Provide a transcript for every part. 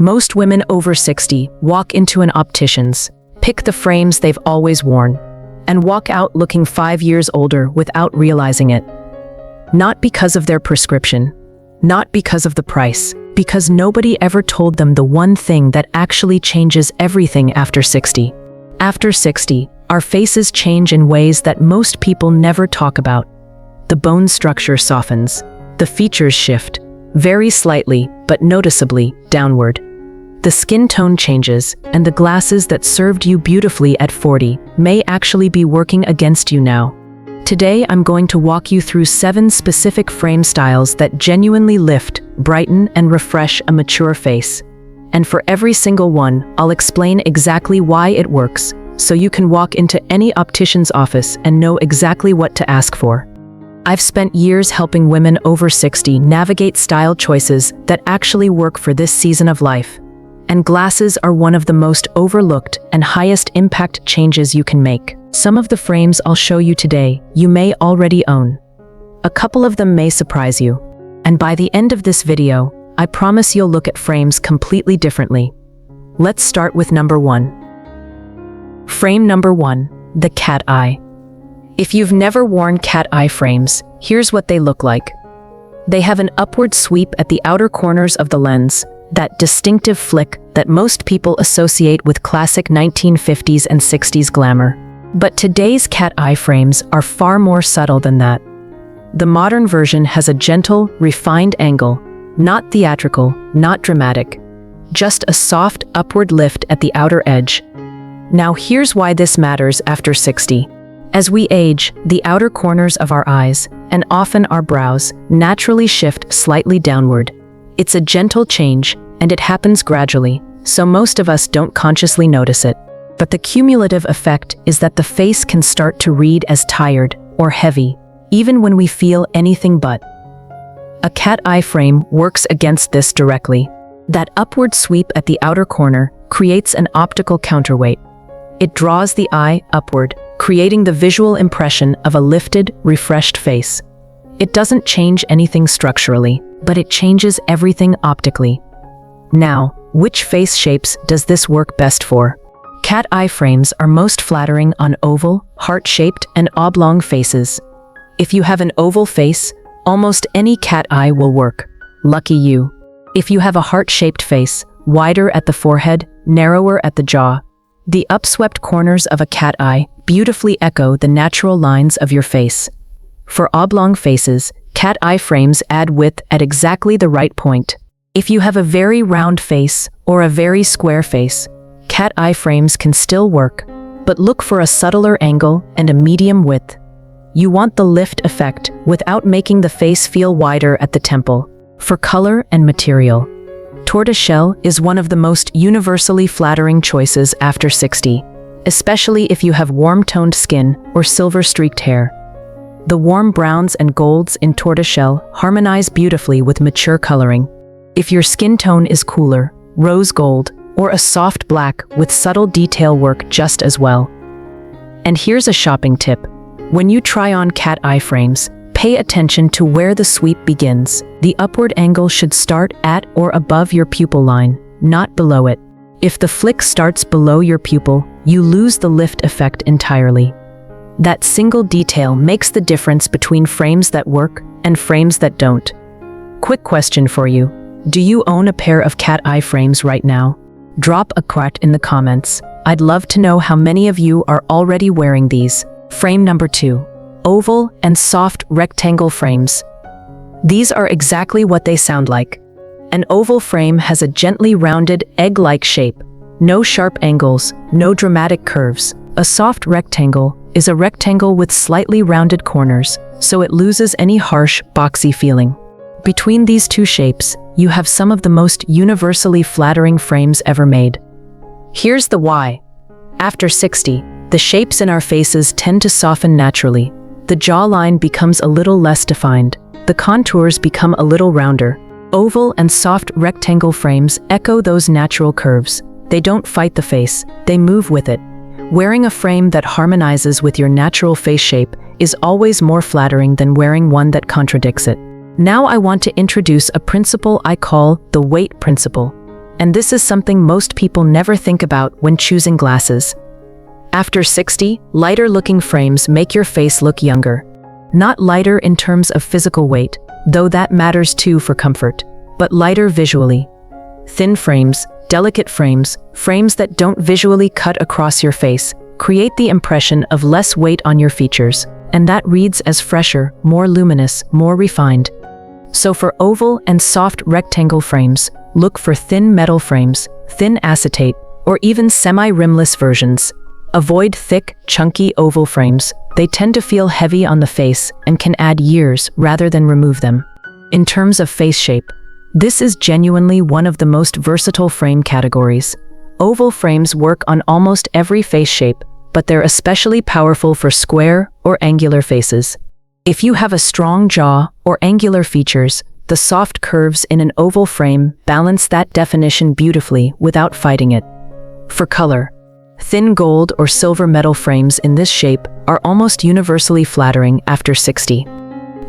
Most women over 60 walk into an optician's, pick the frames they've always worn, and walk out looking 5 years older without realizing it. Not because of their prescription, not because of the price, because nobody ever told them the one thing that actually changes everything after 60. After 60, our faces change in ways that most people never talk about. The bone structure softens, the features shift, very slightly but noticeably downward. The skin tone changes, and the glasses that served you beautifully at 40 may actually be working against you now. Today, I'm going to walk you through 7 specific frame styles that genuinely lift, brighten, and refresh a mature face. And for every single one, I'll explain exactly why it works, so you can walk into any optician's office and know exactly what to ask for. I've spent years helping women over 60 navigate style choices that actually work for this season of life. And glasses are one of the most overlooked and highest impact changes you can make. Some of the frames I'll show you today, you may already own. A couple of them may surprise you. And by the end of this video, I promise you'll look at frames completely differently. Let's start with number 1. Frame number 1, the cat eye. If you've never worn cat eye frames, here's what they look like. They have an upward sweep at the outer corners of the lens, that distinctive flick that most people associate with classic 1950s and 60s glamour. But today's cat eye frames are far more subtle than that. The modern version has a gentle, refined angle, not theatrical, not dramatic, just a soft upward lift at the outer edge. Now here's why this matters after 60. As we age, the outer corners of our eyes, and often our brows, naturally shift slightly downward. It's a gentle change, and it happens gradually, so most of us don't consciously notice it. But the cumulative effect is that the face can start to read as tired or heavy, even when we feel anything but. A cat eye frame works against this directly. That upward sweep at the outer corner creates an optical counterweight. It draws the eye upward, creating the visual impression of a lifted, refreshed face. It doesn't change anything structurally, but it changes everything optically. Now, which face shapes does this work best for? Cat eye frames are most flattering on oval, heart-shaped, and oblong faces. If you have an oval face, almost any cat eye will work. Lucky you. If you have a heart-shaped face, wider at the forehead, narrower at the jaw, the upswept corners of a cat eye beautifully echo the natural lines of your face. For oblong faces, cat eye frames add width at exactly the right point. If you have a very round face or a very square face, cat eye frames can still work, but look for a subtler angle and a medium width. You want the lift effect without making the face feel wider at the temple. For color and material, tortoiseshell is one of the most universally flattering choices after 60, especially if you have warm-toned skin or silver-streaked hair. The warm browns and golds in tortoiseshell harmonize beautifully with mature coloring. If your skin tone is cooler, rose gold, or a soft black with subtle detail work just as well. And here's a shopping tip. When you try on cat eye frames, pay attention to where the sweep begins. The upward angle should start at or above your pupil line, not below it. If the flick starts below your pupil, you lose the lift effect entirely. That single detail makes the difference between frames that work and frames that don't. Quick question for you. Do you own a pair of cat eye frames right now? Drop a quote in the comments. I'd love to know how many of you are already wearing these. Frame number 2. Oval and soft rectangle frames. These are exactly what they sound like. An oval frame has a gently rounded, egg-like shape. No sharp angles, no dramatic curves. A soft rectangle is a rectangle with slightly rounded corners, so it loses any harsh, boxy feeling. Between these two shapes, you have some of the most universally flattering frames ever made. Here's the why. After 60, the shapes in our faces tend to soften naturally. The jawline becomes a little less defined. The contours become a little rounder. Oval and soft rectangle frames echo those natural curves. They don't fight the face, they move with it. Wearing a frame that harmonizes with your natural face shape is always more flattering than wearing one that contradicts it. Now I want to introduce a principle I call the weight principle. and this is something most people never think about when choosing glasses. After 60, lighter-looking frames make your face look younger. Not lighter in terms of physical weight, though that matters too for comfort, but lighter visually. Thin frames, delicate frames, frames that don't visually cut across your face, create the impression of less weight on your features, and that reads as fresher, more luminous, more refined. So for oval and soft rectangle frames, look for thin metal frames, thin acetate, or even semi-rimless versions. Avoid thick, chunky oval frames. They tend to feel heavy on the face and can add years rather than remove them. In terms of face shape, this is genuinely one of the most versatile frame categories. Oval frames work on almost every face shape, but they're especially powerful for square or angular faces. If you have a strong jaw or angular features, the soft curves in an oval frame balance that definition beautifully without fighting it. For color, thin gold or silver metal frames in this shape are almost universally flattering after 60.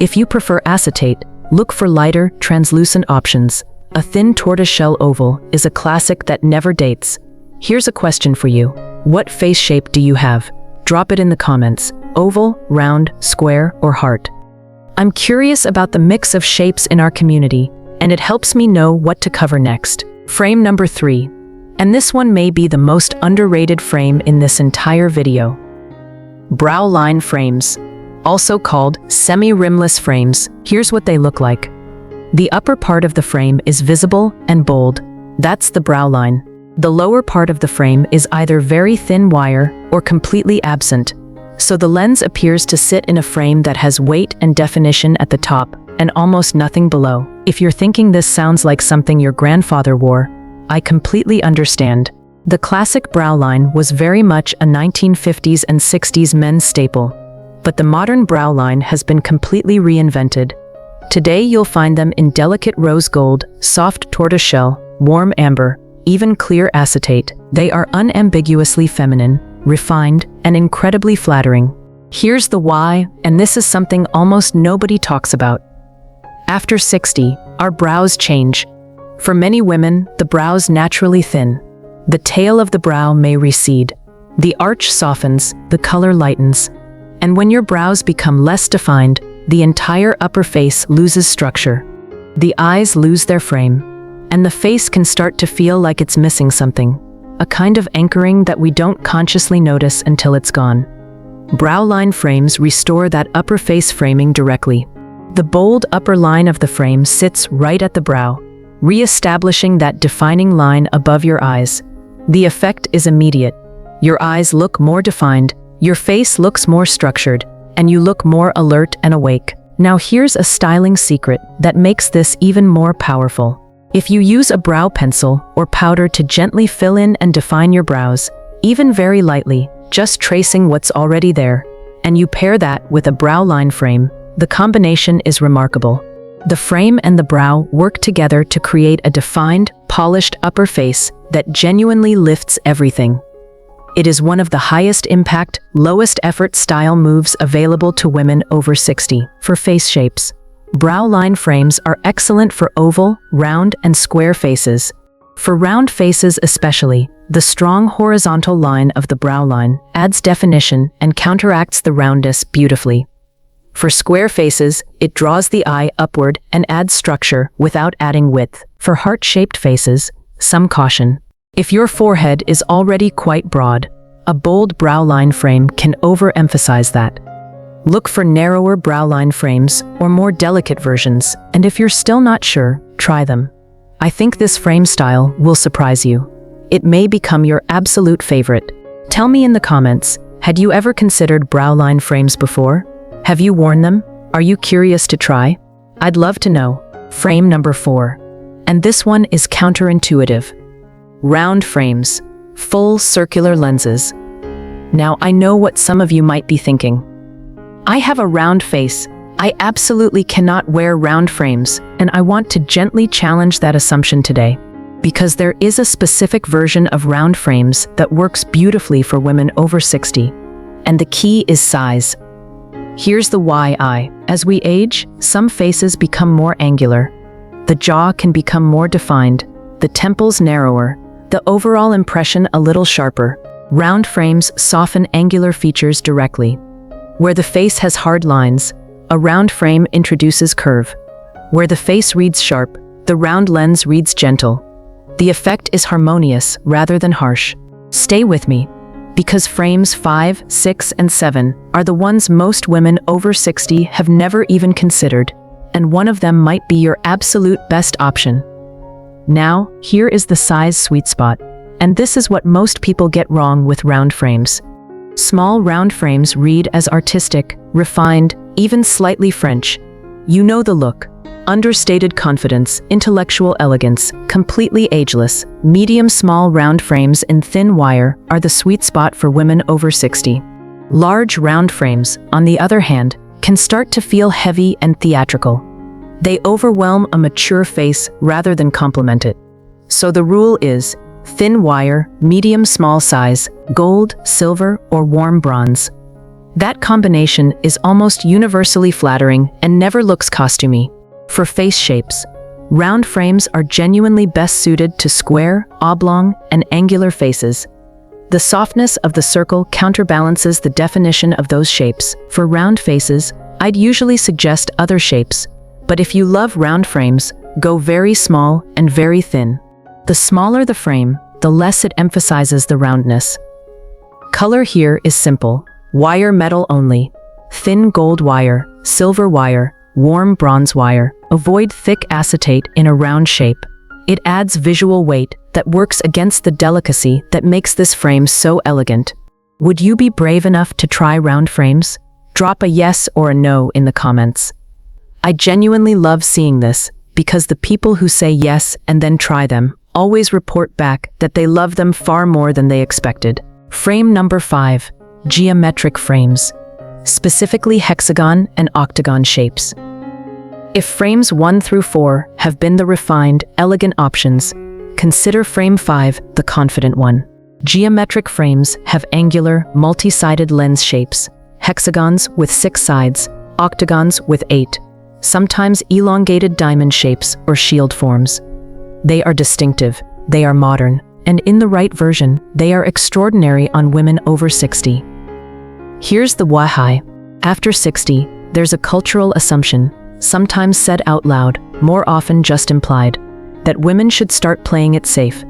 If you prefer acetate, look for lighter, translucent options. A thin tortoiseshell oval is a classic that never dates. Here's a question for you. What face shape do you have? Drop it in the comments. Oval, round, square, or heart. I'm curious about the mix of shapes in our community, and it helps me know what to cover next. Frame number 3. And this one may be the most underrated frame in this entire video. Brow line frames, also called semi-rimless frames. Here's what they look like. The upper part of the frame is visible and bold. That's the brow line. The lower part of the frame is either very thin wire or completely absent, so the lens appears to sit in a frame that has weight and definition at the top and almost nothing below. If you're thinking this sounds like something your grandfather wore, I completely understand. The classic brow line was very much a 1950s and 60s men's staple, but the modern brow line has been completely reinvented. Today you'll find them in delicate rose gold, soft tortoiseshell, warm amber, even clear acetate. They are unambiguously feminine, refined, and incredibly flattering. Here's the why, and this is something almost nobody talks about. After 60, our brows change. For many women, the brows naturally thin. The tail of the brow may recede. The arch softens, the color lightens. And when your brows become less defined, the entire upper face loses structure. The eyes lose their frame, and the face can start to feel like it's missing something, a kind of anchoring that we don't consciously notice until it's gone. Brow line frames restore that upper face framing directly. The bold upper line of the frame sits right at the brow, re-establishing that defining line above your eyes. The effect is immediate. Your eyes look more defined, your face looks more structured, and you look more alert and awake. Now here's a styling secret that makes this even more powerful. If you use a brow pencil or powder to gently fill in and define your brows, even very lightly, just tracing what's already there, and you pair that with a brow line frame, the combination is remarkable. The frame and the brow work together to create a defined, polished upper face that genuinely lifts everything. It is one of the highest impact, lowest effort style moves available to women over 60. For face shapes, brow line frames are excellent for oval, round, and square faces. For round faces especially, the strong horizontal line of the brow line adds definition and counteracts the roundness beautifully. For square faces, it draws the eye upward and adds structure without adding width. For heart-shaped faces, some caution. If your forehead is already quite broad, a bold brow line frame can overemphasize that. Look for narrower brow line frames or more delicate versions, and if you're still not sure, try them. I think this frame style will surprise you. It may become your absolute favorite. Tell me in the comments, had you ever considered brow line frames before? Have you worn them? Are you curious to try? I'd love to know. Frame number 4. And this one is counterintuitive. Round frames, full circular lenses. Now I know what some of you might be thinking. I have a round face. I absolutely cannot wear round frames, and I want to gently challenge that assumption today. Because there is a specific version of round frames that works beautifully for women over 60. And the key is size. Here's the why. As we age, some faces become more angular. The jaw can become more defined. the temples narrower, the overall impression a little sharper. Round frames soften angular features directly. Where the face has hard lines, a round frame introduces curve. Where the face reads sharp, the round lens reads gentle. The effect is harmonious rather than harsh. Stay with me, because frames 5, 6, and 7 are the ones most women over 60 have never even considered, and one of them might be your absolute best option. Now, here is the size sweet spot, and this is what most people get wrong with round frames. Small round frames read as artistic, refined, even slightly French. You know the look. Understated confidence, intellectual elegance, completely ageless. Medium small round frames in thin wire are the sweet spot for women over 60. Large round frames, on the other hand, can start to feel heavy and theatrical. They overwhelm a mature face rather than complement it. So the rule is thin wire, medium small size, gold, silver, or warm bronze. That combination is almost universally flattering and never looks costumey. For face shapes, round frames are genuinely best suited to square, oblong, and angular faces. The softness of the circle counterbalances the definition of those shapes. For round faces, I'd usually suggest other shapes, but if you love round frames, go very small and very thin. The smaller the frame, the less it emphasizes the roundness. Color here is simple: wire metal only, thin gold wire, silver wire, warm bronze wire. Avoid thick acetate in a round shape. It adds visual weight that works against the delicacy that makes this frame so elegant. Would you be brave enough to try round frames? Drop a yes or a no in the comments. I genuinely love seeing this, because the people who say yes and then try them always report back that they love them far more than they expected. Frame number 5, geometric frames, specifically hexagon and octagon shapes. If frames 1 through 4 have been the refined, elegant options, consider frame 5 the confident one. Geometric frames have angular, multi-sided lens shapes, hexagons with 6 sides, octagons with 8, sometimes elongated diamond shapes or shield forms. They are distinctive, they are modern, and in the right version, they are extraordinary on women over 60. Here's the why. After 60, there's a cultural assumption, sometimes said out loud, more often just implied, that women should start playing it safe.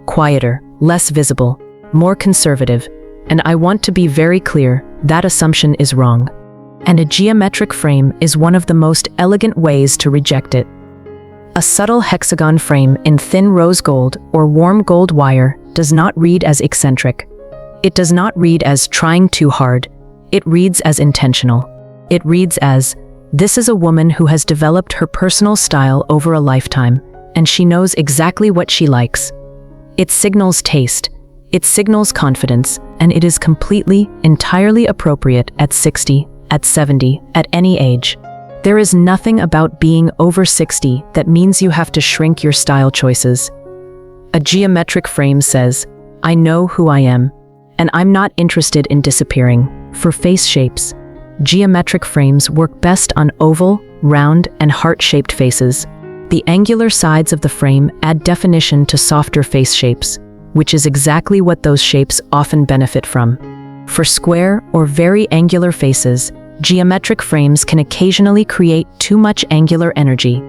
Quieter, less visible, more conservative, and I want to be very clear, that assumption is wrong. And a geometric frame is one of the most elegant ways to reject it. A subtle hexagon frame in thin rose gold or warm gold wire does not read as eccentric. It does not read as trying too hard. It reads as intentional. It reads as, this is a woman who has developed her personal style over a lifetime, and she knows exactly what she likes. It signals taste, it signals confidence, and it is completely, entirely appropriate at 60, at 70, at any age. There is nothing about being over 60 that means you have to shrink your style choices. A geometric frame says, I know who I am, and I'm not interested in disappearing. For face shapes, geometric frames work best on oval, round, and heart-shaped faces. The angular sides of the frame add definition to softer face shapes, which is exactly what those shapes often benefit from. For square or very angular faces, geometric frames can occasionally create too much angular energy.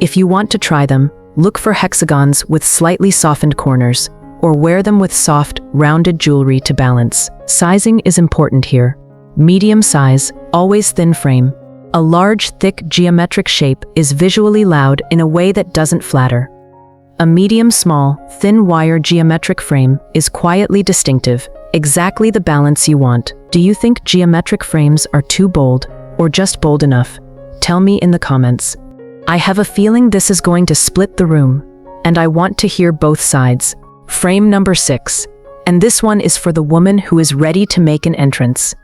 If you want to try them, look for hexagons with slightly softened corners, or wear them with soft, rounded jewelry to balance. Sizing is important here. Medium size, always thin frame. A large, thick geometric shape is visually loud in a way that doesn't flatter. A medium small, thin wire geometric frame is quietly distinctive, exactly the balance you want. Do you think geometric frames are too bold, or just bold enough? Tell me in the comments. I have a feeling this is going to split the room, and I want to hear both sides. Frame number 6, and this one is for the woman who is ready to make an entrance.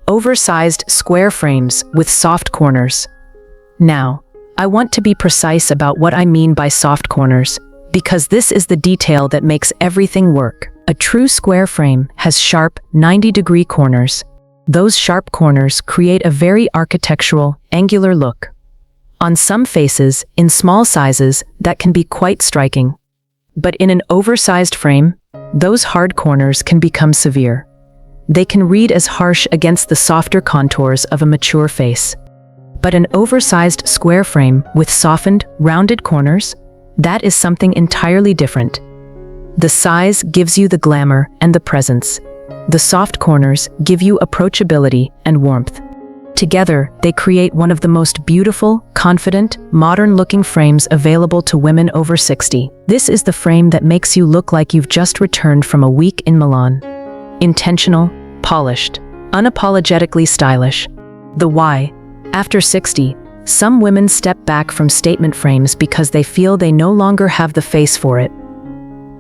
Oversized square frames with soft corners. Now, I want to be precise about what I mean by soft corners, because this is the detail that makes everything work. A true square frame has sharp, 90-degree corners. Those sharp corners create a very architectural, angular look. On some faces, in small sizes, that can be quite striking. But in an oversized frame, those hard corners can become severe. They can read as harsh against the softer contours of a mature face. But an oversized square frame with softened, rounded corners, that is something entirely different. The size gives you the glamour and the presence. The soft corners give you approachability and warmth. Together, they create one of the most beautiful, confident, modern-looking frames available to women over 60. This is the frame that makes you look like you've just returned from a week in Milan. Intentional, polished, unapologetically stylish. The why. After 60, some women step back from statement frames because they feel they no longer have the face for it.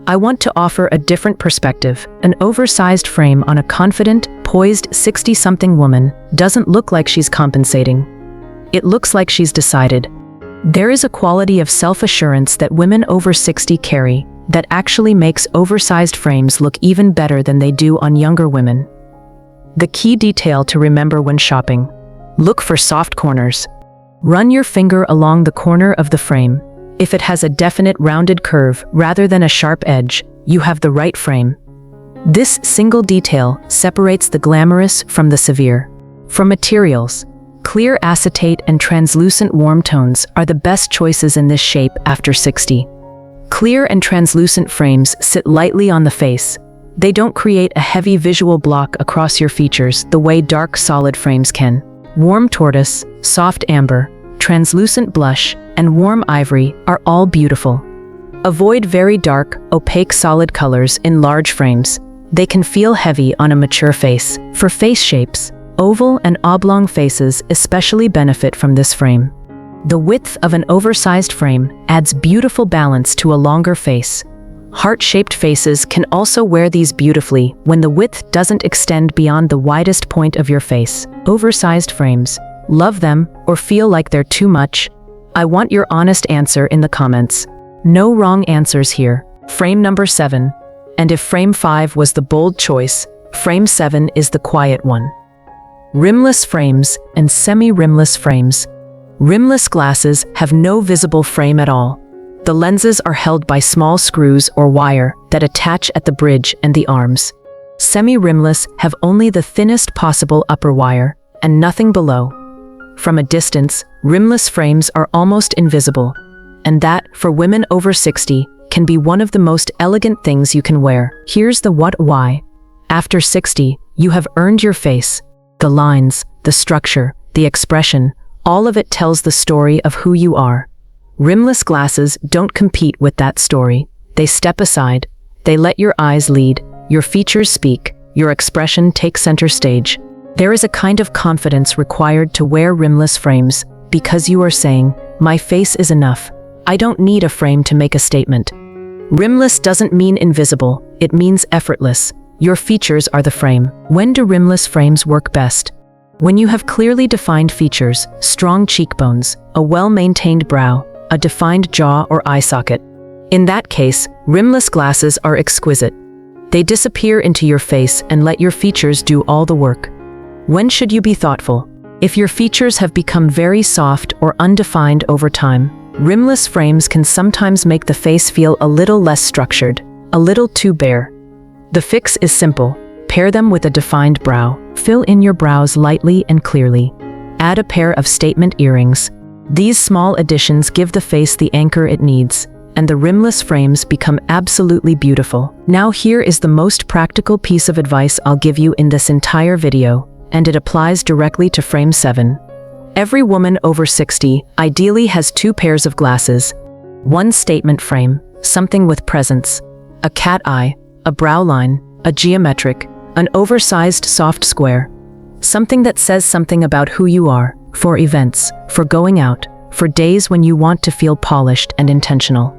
I want to offer a different perspective. An oversized frame on a confident, poised 60-something woman doesn't look like she's compensating. It looks like she's decided. There is a quality of self-assurance that women over 60 carry that actually makes oversized frames look even better than they do on younger women. The key detail to remember when shopping: look for soft corners. Run your finger along the corner of the frame. If it has a definite rounded curve rather than a sharp edge, you have the right frame. This single detail separates the glamorous from the severe. For materials, clear acetate and translucent warm tones are the best choices in this shape after 60. Clear and translucent frames sit lightly on the face. They don't create a heavy visual block across your features the way dark solid frames can. Warm tortoise, soft amber, translucent blush, and warm ivory are all beautiful. Avoid very dark, opaque solid colors in large frames. They can feel heavy on a mature face. For face shapes, oval and oblong faces especially benefit from this frame. The width of an oversized frame adds beautiful balance to a longer face. Heart-shaped faces can also wear these beautifully when the width doesn't extend beyond the widest point of your face. Oversized frames. Love them or feel like they're too much? I want your honest answer in the comments. No wrong answers here. Frame number 7. And if frame 5 was the bold choice, frame 7 is the quiet one. Rimless frames and semi-rimless frames. Rimless glasses have no visible frame at all. The lenses are held by small screws or wire that attach at the bridge and the arms. Semi-rimless have only the thinnest possible upper wire and nothing below. From a distance, rimless frames are almost invisible, and that, for women over 60, can be one of the most elegant things you can wear. Here's the why. After 60, you have earned your face. The lines, the structure, the expression, all of it tells the story of who you are. Rimless glasses don't compete with that story. They step aside. They let your eyes lead, your features speak, your expression take center stage. There is a kind of confidence required to wear rimless frames because you are saying, my face is enough. I don't need a frame to make a statement. Rimless doesn't mean invisible, it means effortless. Your features are the frame. When do rimless frames work best? When you have clearly defined features, strong cheekbones, a well-maintained brow, a defined jaw or eye socket. In that case, rimless glasses are exquisite. They disappear into your face and let your features do all the work. When should you be thoughtful? If your features have become very soft or undefined over time, rimless frames can sometimes make the face feel a little less structured, a little too bare. The fix is simple. Pair them with a defined brow. Fill in your brows lightly and clearly. Add a pair of statement earrings. These small additions give the face the anchor it needs, and the rimless frames become absolutely beautiful. Now here is the most practical piece of advice I'll give you in this entire video, and it applies directly to frame 7. Every woman over 60 ideally has 2 pairs of glasses. One statement frame, something with presence, a cat eye, a brow line, a geometric, an oversized soft square. Something that says something about who you are, for events, for going out, for days when you want to feel polished and intentional.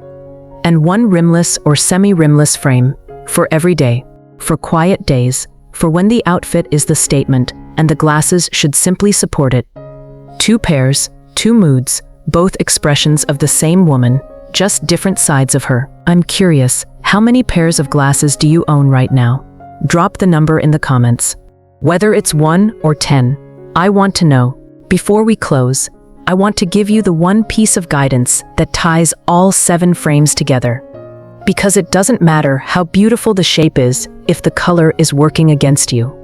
And one rimless or semi-rimless frame, for every day, for quiet days, for when the outfit is the statement and the glasses should simply support it. 2 pairs, 2 moods, both expressions of the same woman, just different sides of her. I'm curious, how many pairs of glasses do you own right now? Drop the number in the comments. Whether it's 1 or 10, I want to know. Before we close, I want to give you the one piece of guidance that ties all 7 frames together. Because it doesn't matter how beautiful the shape is if the color is working against you.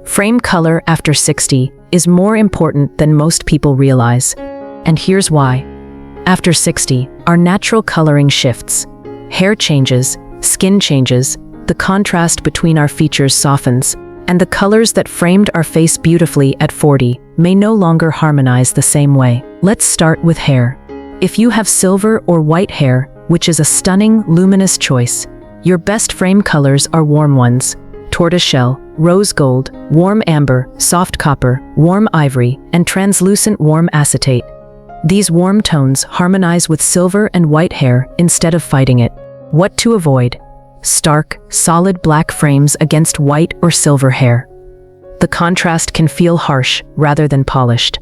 Frame color after 60 is more important than most people realize. And here's why. After 60, our natural coloring shifts. Hair changes, skin changes, the contrast between our features softens, and the colors that framed our face beautifully at 40 may no longer harmonize the same way. Let's start with hair. If you have silver or white hair, which is a stunning, luminous choice, your best frame colors are warm ones: tortoiseshell, rose gold, warm amber, soft copper, warm ivory, and translucent warm acetate. These warm tones harmonize with silver and white hair instead of fighting it. What to avoid? Stark, solid black frames against white or silver hair. The contrast can feel harsh rather than polished.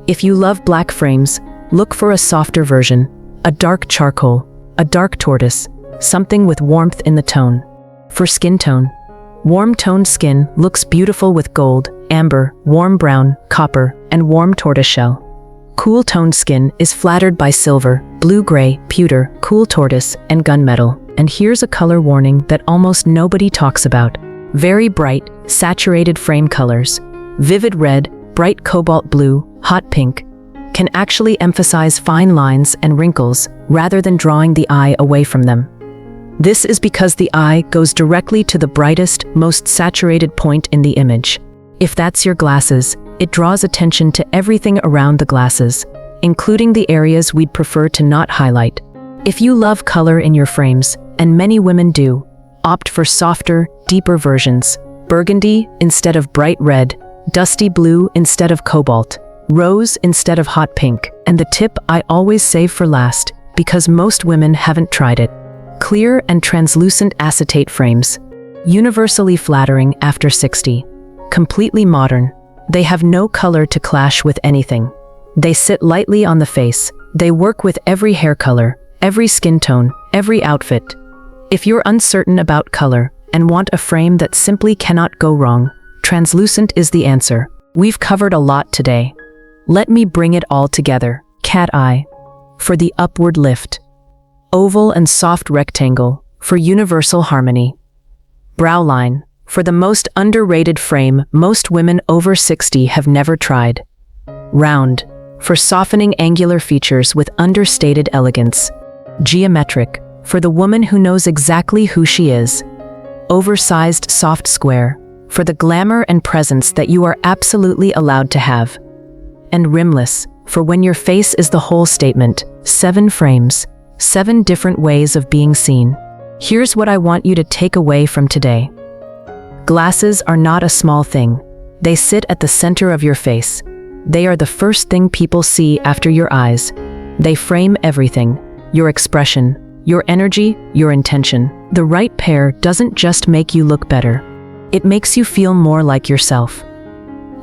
If you love black frames, look for a softer version, a dark charcoal, a dark tortoise, something with warmth in the tone. For skin tone, warm-toned skin looks beautiful with gold, amber, warm brown, copper, and warm tortoiseshell. Cool-toned skin is flattered by silver, blue-gray, pewter, cool tortoise, and gunmetal. And here's a color warning that almost nobody talks about. Very bright, saturated frame colors, vivid red, bright cobalt blue, hot pink, can actually emphasize fine lines and wrinkles rather than drawing the eye away from them. This is because the eye goes directly to the brightest, most saturated point in the image. If that's your glasses, it draws attention to everything around the glasses, including the areas we'd prefer to not highlight. If you love color in your frames, and many women do, opt for softer, deeper versions: burgundy instead of bright red, dusty blue instead of cobalt, rose instead of hot pink, and the tip I always save for last, because most women haven't tried it: clear and translucent acetate frames. Universally flattering after 60. Completely modern. They have no color to clash with anything. They sit lightly on the face. They work with every hair color, every skin tone, every outfit. If you're uncertain about color and want a frame that simply cannot go wrong, translucent is the answer. We've covered a lot today. Let me bring it all together. Cat eye for the upward lift. Oval and soft rectangle for universal harmony. Brow line for the most underrated frame most women over 60 have never tried. Round for softening angular features with understated elegance. Geometric for the woman who knows exactly who she is. Oversized soft square for the glamour and presence that you are absolutely allowed to have. And rimless for when your face is the whole statement. 7 frames, 7 different ways of being seen. Here's what I want you to take away from today. Glasses are not a small thing. They sit at the center of your face. They are the first thing people see after your eyes. They frame everything: your expression, your energy, your intention. The right pair doesn't just make you look better. It makes you feel more like yourself.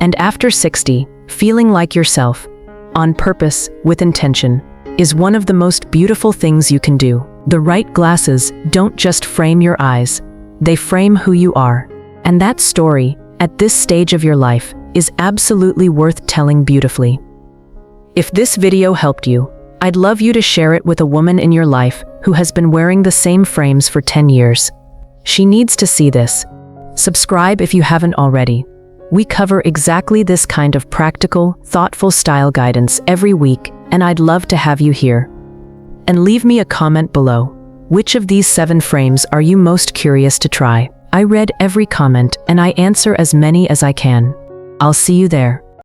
And after 60, feeling like yourself, on purpose, with intention, is one of the most beautiful things you can do. The right glasses don't just frame your eyes, they frame who you are. And that story, at this stage of your life, is absolutely worth telling beautifully. If this video helped you, I'd love you to share it with a woman in your life who has been wearing the same frames for 10 years. She needs to see this. Subscribe if you haven't already. We cover exactly this kind of practical, thoughtful style guidance every week, and I'd love to have you here. And leave me a comment below. Which of these 7 frames are you most curious to try? I read every comment and I answer as many as I can. I'll see you there.